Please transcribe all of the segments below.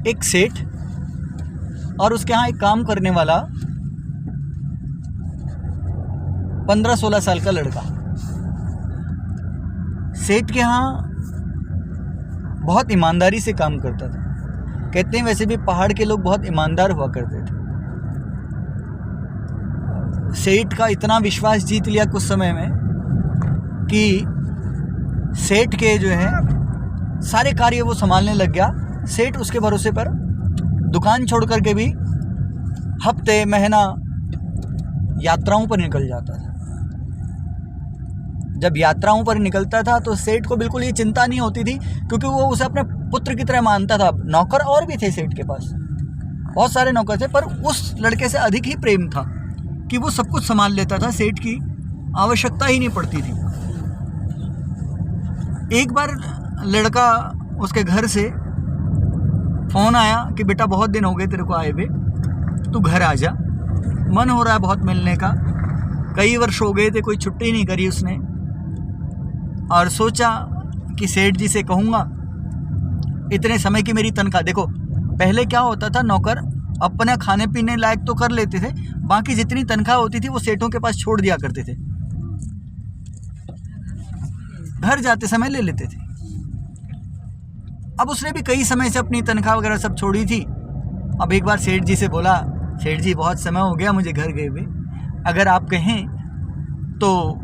एक सेठ और उसके यहाँ एक काम करने वाला 15-16 साल का लड़का। सेठ के यहाँ बहुत ईमानदारी से काम करता था। कहते हैं वैसे भी पहाड़ के लोग बहुत ईमानदार हुआ करते थे। सेठ का इतना विश्वास जीत लिया कुछ समय में कि सेठ के जो है सारे कार्य वो संभालने लग गया। सेठ उसके भरोसे पर दुकान छोड़ करके भी हफ्ते महीना यात्राओं पर निकल जाता था। जब यात्राओं पर निकलता था तो सेठ को बिल्कुल ये चिंता नहीं होती थी, क्योंकि वो उसे अपने पुत्र की तरह मानता था। नौकर और भी थे सेठ के पास, बहुत सारे नौकर थे, पर उस लड़के से अधिक ही प्रेम था कि वो सब कुछ संभाल लेता था। सेठ की आवश्यकता ही नहीं पड़ती थी। एक बार लड़का उसके घर से फ़ोन आया कि बेटा बहुत दिन हो गए तेरे को आए हुए, तू घर आ जा, मन हो रहा है बहुत मिलने का। कई वर्ष हो गए थे, कोई छुट्टी नहीं करी उसने, और सोचा कि सेठ जी से कहूँगा इतने समय की मेरी तनख्वाह। देखो पहले क्या होता था, नौकर अपना खाने पीने लायक तो कर लेते थे, बाकी जितनी तनख्वाह होती थी वो सेठों के पास छोड़ दिया करते थे, घर जाते समय ले लेते थे। अब उसने भी कई समय से अपनी तनख्वाह वगैरह सब छोड़ी थी। अब एक बार सेठ जी से बोला, सेठ जी बहुत समय हो गया मुझे घर गए हुए, अगर आप कहें तो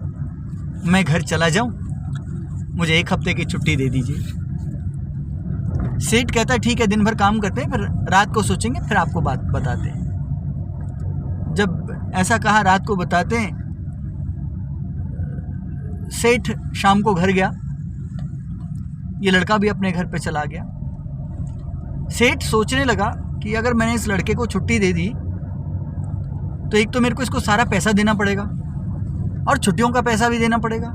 मैं घर चला जाऊं, मुझे 1 हफ्ते की छुट्टी दे दीजिए। सेठ कहता है ठीक है, दिन भर काम करते हैं, फिर रात को सोचेंगे, फिर आपको बात बताते हैं। जब ऐसा कहा रात को बताते हैं, सेठ शाम को घर गया, ये लड़का भी अपने घर पे चला गया। सेठ सोचने लगा कि अगर मैंने इस लड़के को छुट्टी दे दी तो एक तो मेरे को इसको सारा पैसा देना पड़ेगा और छुट्टियों का पैसा भी देना पड़ेगा,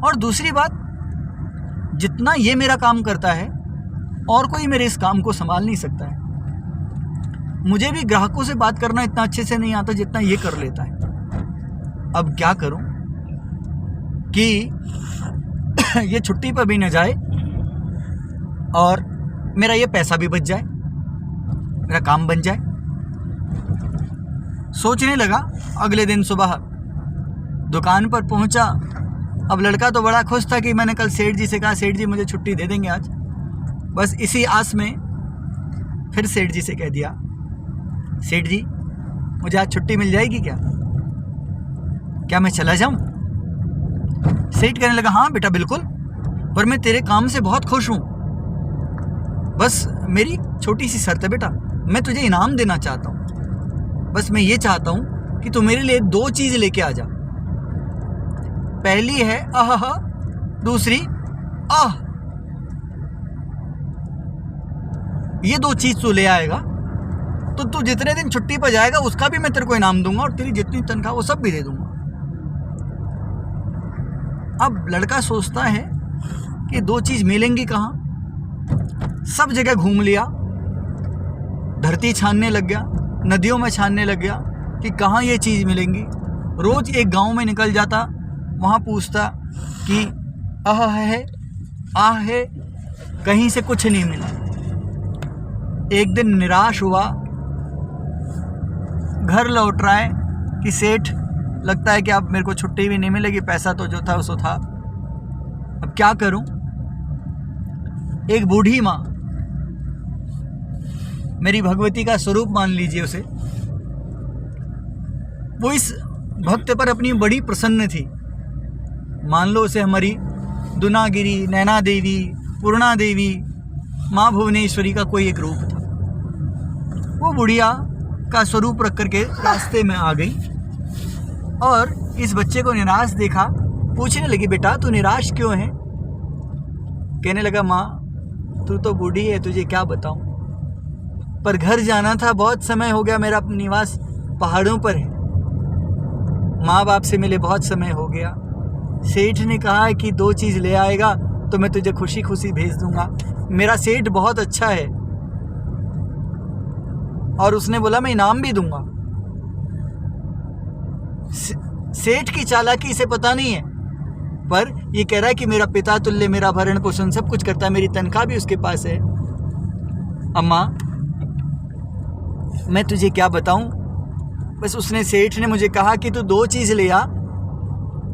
और दूसरी बात, जितना ये मेरा काम करता है और कोई मेरे इस काम को संभाल नहीं सकता है। मुझे भी ग्राहकों से बात करना इतना अच्छे से नहीं आता जितना ये कर लेता है। अब क्या करूं कि ये छुट्टी पर भी न जाए और मेरा ये पैसा भी बच जाए, मेरा काम बन जाए। सोचने लगा। अगले दिन सुबह दुकान पर पहुंचा। अब लड़का तो बड़ा खुश था कि मैंने कल सेठ जी से कहा, सेठ जी मुझे छुट्टी दे देंगे आज। बस इसी आस में फिर सेठ जी से कह दिया, सेठ जी मुझे आज छुट्टी मिल जाएगी क्या मैं चला जाऊं? सेठ कहने लगा, हाँ बेटा बिल्कुल, पर मैं तेरे काम से बहुत खुश हूं। बस मेरी छोटी सी शर्त है बेटा, मैं तुझे इनाम देना चाहता हूं। बस मैं ये चाहता हूं कि तू मेरे लिए 2 चीज़ लेके आ जा। पहली है आह, दूसरी आह। ये 2 चीज़ तू ले आएगा तो तू जितने दिन छुट्टी पर जाएगा उसका भी मैं तेरे को इनाम दूंगा, और तेरी जितनी तनख्वाह वो सब भी दे दूंगा। अब लड़का सोचता है कि 2 चीज़ मिलेंगी कहाँ। सब जगह घूम लिया, धरती छानने लग गया, नदियों में छानने लग गया कि कहाँ ये चीज़ मिलेंगी। रोज़ एक गांव में निकल जाता, वहाँ पूछता कि आह है, आह है, कहीं से कुछ नहीं मिला। एक दिन निराश हुआ, घर लौट रहा है कि सेठ लगता है कि अब मेरे को छुट्टी भी नहीं मिलेगी, पैसा तो जो था सो था, अब क्या करूं। एक बूढ़ी माँ, मेरी भगवती का स्वरूप मान लीजिए उसे, वो इस भक्त पर अपनी बड़ी प्रसन्न थी। मान लो उसे हमारी दुनागिरी, नैना देवी, पूर्णा देवी, माँ भुवनेश्वरी का कोई एक रूप था। वो बुढ़िया का स्वरूप रख करके रास्ते में आ गई और इस बच्चे को निराश देखा। पूछने लगी, बेटा तू निराश क्यों है? कहने लगा, माँ तू तो बूढ़ी है, तुझे क्या बताऊं, पर घर जाना था, बहुत समय हो गया, मेरा निवास पहाड़ों पर है, माँ बाप से मिले बहुत समय हो गया। सेठ ने कहा है कि 2 चीज़ ले आएगा तो मैं तुझे खुशी खुशी भेज दूंगा। मेरा सेठ बहुत अच्छा है और उसने बोला मैं इनाम भी दूंगा। सेठ की चालाकी इसे पता नहीं है, पर ये कह रहा है कि मेरा पिता तुल्य, मेरा भरण पोषण सब कुछ करता है, मेरी तनख्वाह भी उसके पास है। अम्मा मैं तुझे क्या बताऊं, बस उसने सेठ ने मुझे कहा कि तू 2 चीज़ ले आ,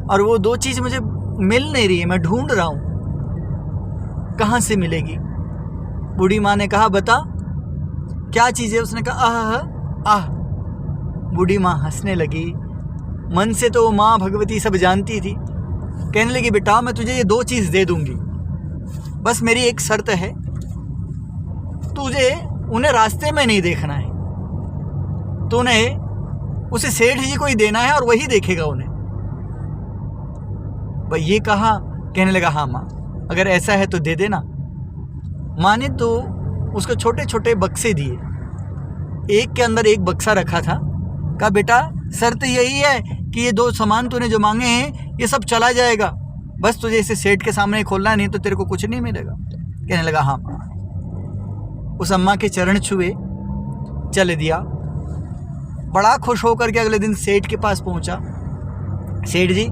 और वो 2 चीज़ मुझे मिल नहीं रही है, मैं ढूंढ रहा हूं कहाँ से मिलेगी। बूढ़ी माँ ने कहा बता क्या चीज़ है। उसने कहा आह आह। बूढ़ी माँ हंसने लगी। मन से तो माँ भगवती सब जानती थी। कहने लगी बेटा मैं तुझे ये 2 चीज़ दे दूंगी, बस मेरी एक शर्त है, तुझे उन्हें रास्ते में नहीं देखना है, तूने उसे सेठ जी को ही देना है और वही देखेगा उन्हें। भाई ये कहा, कहने लगा हाँ माँ अगर ऐसा है तो दे देना। माँ ने तो उसको छोटे छोटे बक्से दिए, एक के अंदर एक बक्सा रखा था। कहा बेटा शर्त यही है कि ये 2 सामान तूने जो मांगे हैं ये सब चला जाएगा, बस तुझे इसे सेठ के सामने खोलना, नहीं तो तेरे को कुछ नहीं मिलेगा। कहने लगा हाँ माँ। उस अम्मा के चरण छुए, चले दिया। बड़ा खुश होकर के अगले दिन सेठ के पास पहुंचा। सेठ जी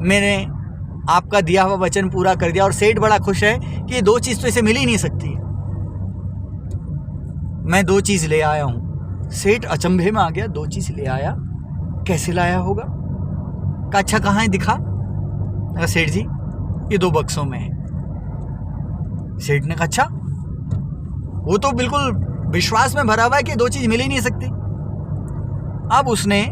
मैंने आपका दिया हुआ वचन पूरा कर दिया। और सेठ बड़ा खुश है कि ये 2 चीज़ तो इसे मिल ही नहीं सकती है। मैं 2 चीज़ ले आया हूँ। सेठ अचंभे में आ गया, 2 चीज़ ले आया, कैसे लाया होगा। कहा अच्छा कहाँ है दिखा। कहा सेठ जी ये 2 बक्सों में है। सेठ ने कहा अच्छा, वो तो बिल्कुल विश्वास में भरा हुआ है कि 2 चीज़ मिल ही नहीं सकती। अब उसने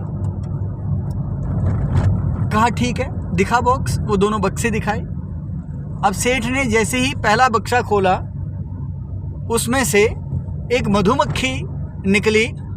कहा ठीक है दिखा बॉक्स, वो दोनों बक्से दिखाए। अब सेठ ने जैसे ही पहला बक्सा खोला, उसमें से एक मधुमक्खी निकली